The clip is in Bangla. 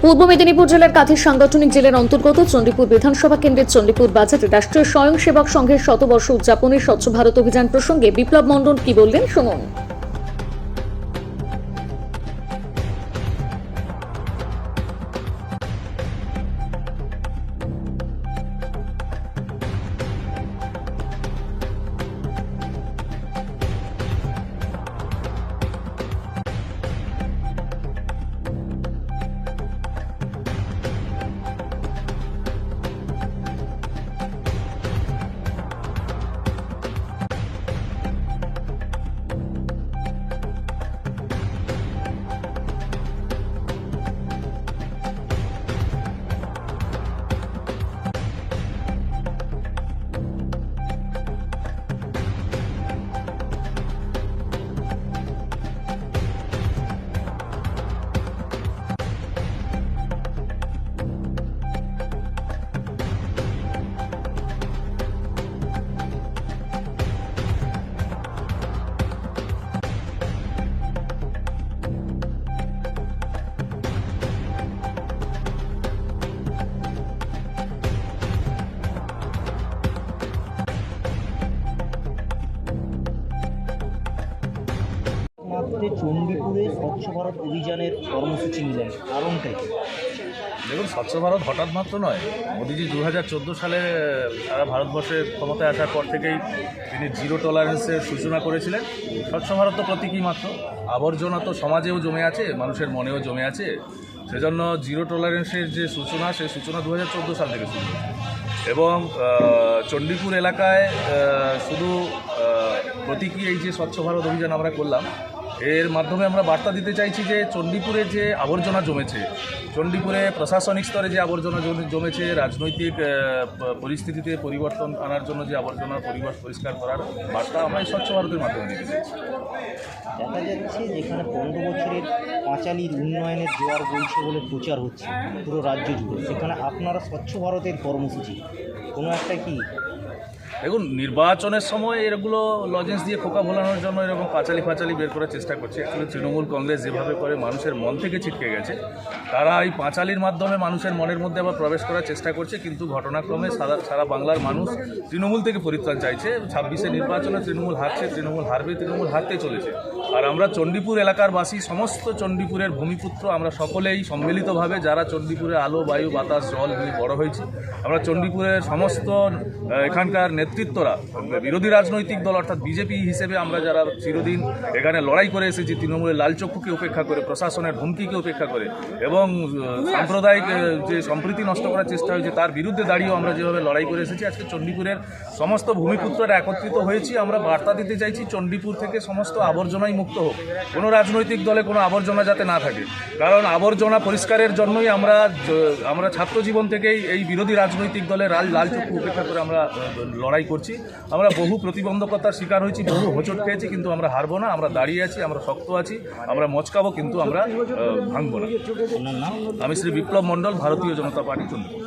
পূর্ব মেদিনীপুর জেলার কাঁথি সাংগঠনিক জেলার অন্তর্গত চণ্ডীপুর বিধানসভা কেন্দ্রের চণ্ডীপুর বাজারে রাষ্ট্রীয় স্বয়ংসেবক সংঘের শতবর্ষ উদযাপনে স্বচ্ছ ভারত অভিযান প্রসঙ্গে বিপ্লব মণ্ডল কি বললেন শুনুন। চণ্ডীপুরে স্বচ্ছ ভারত অভিযানের কর্মসূচি নিলেন, কারণটা কি? দেখুন, স্বচ্ছ ভারত হঠাৎ মাত্র নয়। মোদিজি 2014 সালে সারা ভারতবর্ষে ক্ষমতায় আসার পর থেকেই তিনি জিরো টলারেন্সের সূচনা করেছিলেন। স্বচ্ছ ভারত তো প্রতীকই মাত্র, আবর্জনা তো সমাজেও জমে আছে, মানুষের মনেও জমে আছে। সেজন্য জিরো টলারেন্সের যে সূচনা, সেই সূচনা 2014 সাল থেকে শুরু হয়েছে। এবং চণ্ডীপুর এলাকায় শুধু প্রতীকী এই যে স্বচ্ছ ভারত অভিযান আমরা করলাম, এর মাধ্যমে আমরা বার্তা দিতে চাইছি যে চণ্ডীপুরে যে আবর্জনা জমেছে, চণ্ডীপুরে প্রশাসনিক স্তরে যে আবর্জনা জমেছে, রাজনৈতিক পরিস্থিতিতে পরিবর্তন আনার জন্য যে আবর্জনার পরিবেশ পরিষ্কার করার বার্তা আমরা এই স্বচ্ছ ভারতের মাধ্যমে দিতে চাইছি। দেখা যাচ্ছে যেখানে 15 বছরের পাঁচালীর উন্নয়নের জোয়ার বইছে বলে প্রচার হচ্ছে পুরো রাজ্য জুড়ে, সেখানে আপনারা স্বচ্ছ ভারতের কর্মসূচি কোনো একটা কি? দেখুন, নির্বাচনের সময় এগুলো লজেন্স দিয়ে খোকা ভোলানোর জন্য এরকম পাঁচালি বের করার চেষ্টা করছে। অ্যাকচুয়ালি তৃণমূল কংগ্রেস যেভাবে করে মানুষের মন থেকে ছিটকে গেছে, তারা এই পাঁচালির মাধ্যমে মানুষের মনের মধ্যে আবার প্রবেশ করার চেষ্টা করছে। কিন্তু ঘটনাক্রমে সারা বাংলার মানুষ তৃণমূল থেকে পরিত্রাণ চাইছে। 26শে নির্বাচনে তৃণমূল হারছে, তৃণমূল হারবে, তৃণমূল হারতে চলেছে। আর আমরা চণ্ডীপুর এলাকার বাসী, সমস্ত চণ্ডীপুরের ভূমিপুত্র, আমরা সকলেই সম্মিলিতভাবে যারা চণ্ডীপুরে আলো বায়ু বাতাস জল নিয়ে বড় হয়েছি, আমরা চণ্ডীপুরের সমস্ত এখানকার নেতৃত্বরা, বিরোধী রাজনৈতিক দল অর্থাৎ বিজেপি হিসেবে আমরা যারা চিরদিন এখানে লড়াই করে এসেছি, তৃণমূলের লালচক্ষুকে উপেক্ষা করে, প্রশাসনের হুমকিকে উপেক্ষা করে এবং সাম্প্রদায়িক যে সম্প্রীতি নষ্ট করার চেষ্টা হয়েছে তার বিরুদ্ধে দাঁড়িয়েও আমরা যেভাবে লড়াই করে এসেছি, আজকে চণ্ডীপুরের সমস্ত ভূমিপুত্ররা একত্রিত হয়েছি। আমরা বার্তা দিতে চাইছি চণ্ডীপুর থেকে সমস্ত আবর্জনাই মুক্ত হোক, কোনো রাজনৈতিক দলে কোনো আবর্জনা যাতে না থাকে। কারণ আবর্জনা পরিষ্কারের জন্যই আমরা ছাত্র জীবন থেকেই এই বিরোধী রাজনৈতিক দলের লালচক্ষু উপেক্ষা করে আমরা লড়াই করছি। আমরা বহু প্রতিবন্ধকতার শিকার হয়েছি, বহু হোঁচট খেয়েছি, কিন্তু আমরা হারবো না। আমরা দাঁড়িয়ে আছি, আমরা শক্ত আছি, আমরা মচকাবো, কিন্তু আমরা ভাঙবো না। আমি শ্রী বিপ্লব মণ্ডল, ভারতীয় জনতা পার্টি চণ্ডীপুর।